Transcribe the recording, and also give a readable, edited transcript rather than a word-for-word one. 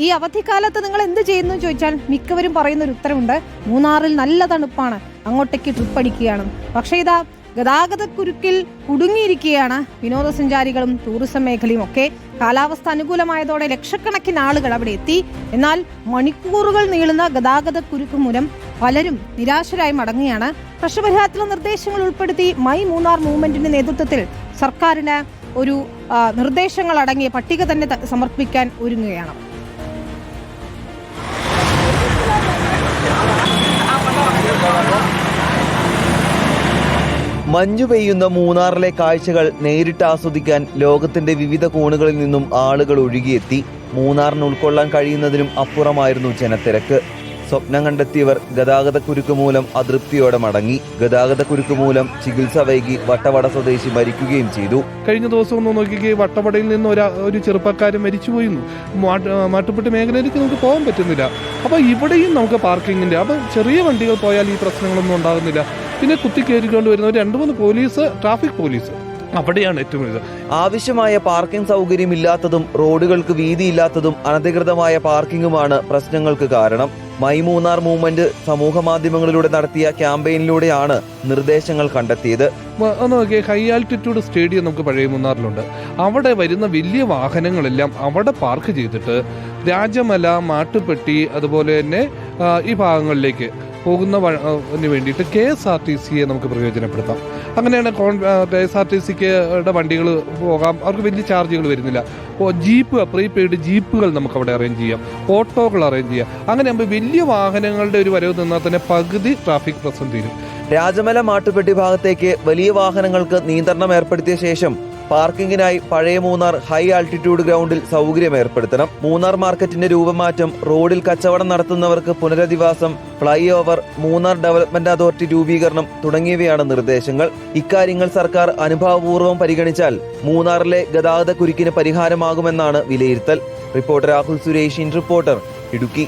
ഈ അവധിക്കാലത്ത് നിങ്ങൾ എന്ത് ചെയ്യുന്നു ചോദിച്ചാൽ മിക്കവരും പറയുന്ന ഒരു ഉത്തരവുണ്ട്, മൂന്നാറിൽ നല്ല തണുപ്പാണ്, അങ്ങോട്ടേക്ക് ട്രിപ്പ് അടിക്കുകയാണ്. പക്ഷേ ഇതാ ഗതാഗതക്കുരുക്കിൽ കുടുങ്ങിയിരിക്കുകയാണ് വിനോദസഞ്ചാരികളും ടൂറിസം മേഖലയും ഒക്കെ. കാലാവസ്ഥ അനുകൂലമായതോടെ ലക്ഷക്കണക്കിന് ആളുകൾ അവിടെ എത്തി. എന്നാൽ മണിക്കൂറുകൾ നീളുന്ന ഗതാഗതക്കുരുക്ക് മൂലം പലരും നിരാശരായി മടങ്ങുകയാണ്. പ്രശ്നപരിഹാരത്തിലുള്ള നിർദ്ദേശങ്ങൾ ഉൾപ്പെടുത്തി മൈ മൂന്നാർ മൂവ്മെന്റിന്റെ നേതൃത്വത്തിൽ സർക്കാരിന് ഒരു നിർദ്ദേശങ്ങൾ അടങ്ങിയ പട്ടിക തന്നെ സമർപ്പിക്കാൻ ഒരുങ്ങുകയാണ്. മഞ്ഞു പെയ്യുന്ന മൂന്നാറിലെ കാഴ്ചകൾ നേരിട്ട് ആസ്വദിക്കാൻ ലോകത്തിന്റെ വിവിധ കോണുകളിൽ നിന്നും ആളുകൾ ഒഴുകിയെത്തി. മൂന്നാറിന് ഉൾക്കൊള്ളാൻ കഴിയുന്നതിനും അപ്പുറമായിരുന്നു ജനത്തിരക്ക്. സ്വപ്നം കണ്ടെത്തിയവർ ഗതാഗതക്കുരുക്ക് മൂലം അതൃപ്തിയോടെ മടങ്ങി. ഗതാഗതക്കുരുക്ക് മൂലം ചികിത്സ വൈകി വട്ടവട സ്വദേശി മരിക്കുകയും ചെയ്തു. കഴിഞ്ഞ ദിവസം ഒന്ന് നോക്കിക്കേ, വട്ടവടയിൽ നിന്ന് ഒരു ചെറുപ്പക്കാരൻ മരിച്ചുപോയിരുന്നു. മാട്ടുപ്പെട്ടി മേഖലയിലേക്ക് നമുക്ക് പോകാൻ പറ്റുന്നില്ല. അപ്പോൾ ഇവിടെയും നമുക്ക് പാർക്കിങ്ങിന്റെ ചെറിയ വണ്ടികൾ പോയാൽ ഈ പ്രശ്നങ്ങളൊന്നും ഉണ്ടാകുന്നില്ല. പിന്നെ കുത്തിക്കയറിക്കൊണ്ട് വരുന്ന ഒരു 2-3 പോലീസ്, ട്രാഫിക് പോലീസ്, അവിടെയാണ് ഏറ്റവും വലുത്. ആവശ്യമായ പാർക്കിംഗ് സൗകര്യമില്ലാത്തതും റോഡുകൾക്ക് വീതിയില്ലാത്തതും അനധികൃതമായ പാർക്കിങ്ങുമാണ് പ്രശ്നങ്ങൾക്ക് കാരണം. മൈ മൂന്നാർ മൂവ്മെന്റ് സമൂഹ മാധ്യമങ്ങളിലൂടെ നടത്തിയ ക്യാമ്പയിനിലൂടെയാണ് നിർദ്ദേശങ്ങൾ കണ്ടെത്തിയത്. ഒന്ന് നോക്കിയേ, ഹൈ ആൾട്ടിറ്റ്യൂഡ് സ്റ്റേഡിയം നമുക്ക് പഴയ മൂന്നാറിലുണ്ട്. അവിടെ വരുന്ന വലിയ വാഹനങ്ങളെല്ലാം അവിടെ പാർക്ക് ചെയ്തിട്ട് രാജമല, മാട്ടുപ്പെട്ടി, അതുപോലെ തന്നെ ഈ ഭാഗങ്ങളിലേക്ക് പോകുന്നതിന് വേണ്ടിയിട്ട് KSRTCയെ നമുക്ക് പ്രയോജനപ്പെടുത്താം. അങ്ങനെയാണ് KSRTCക്ക് വണ്ടികൾ പോകാം. അവർക്ക് വലിയ ചാർജുകൾ വരുന്നില്ല. ജീപ്പ്, പ്രീപെയ്ഡ് ജീപ്പുകൾ നമുക്ക് അവിടെ അറേഞ്ച് ചെയ്യാം, ഓട്ടോകൾ അറേഞ്ച് ചെയ്യാം. അങ്ങനെ ആകുമ്പോൾ വലിയ വാഹനങ്ങളുടെ ഒരു വരവ് നിന്നാൽ തന്നെ പകുതി ട്രാഫിക് പ്രശ്നം തീരും. രാജമല, മാട്ടുപ്പെട്ടി ഭാഗത്തേക്ക് വലിയ വാഹനങ്ങൾക്ക് നിയന്ത്രണം ഏർപ്പെടുത്തിയ ശേഷം പാർക്കിങ്ങിനായി പഴയ മൂന്നാർ ഹൈ ആൾട്ടിറ്റ്യൂഡ് ഗ്രൗണ്ടിൽ സൗകര്യം ഏർപ്പെടുത്തണം. മൂന്നാർ മാർക്കറ്റിന്റെ രൂപമാറ്റം, റോഡിൽ കച്ചവടം നടത്തുന്നവർക്ക് പുനരധിവാസം, fly over, Munnar development authority രൂപീകരണം തുടങ്ങിയവയാണ് നിർദ്ദേശങ്ങൾ. ഇക്കാര്യങ്ങൾ സർക്കാർ അനുഭാവപൂർവ്വം പരിഗണിച്ചാൽ മൂന്നാറിലെ ഗതാഗത കുരുക്കിന് പരിഹാരമാകുമെന്നാണ് വിലയിരുത്തൽ. Reporter Rahul Suresh, reporter, Idukki.